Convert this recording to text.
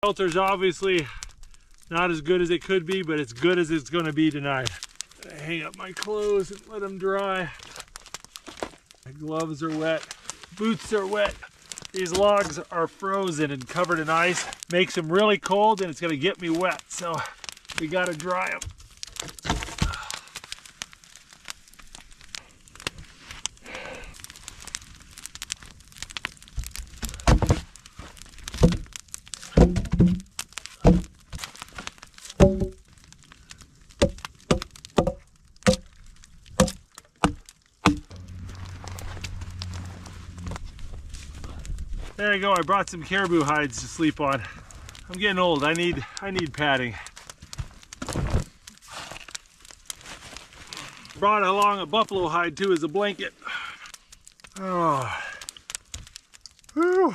Shelter's obviously not as good as it could be, but it's good as it's going to be tonight. I hang up my clothes and let them dry. My gloves are wet, boots are wet. These logs are frozen and covered in ice. Makes them really cold and it's going to get me wet, so we got to dry them. There you go, I brought some caribou hides to sleep on. I'm getting old, I need padding. Brought along a buffalo hide too as a blanket. Oh. Whew.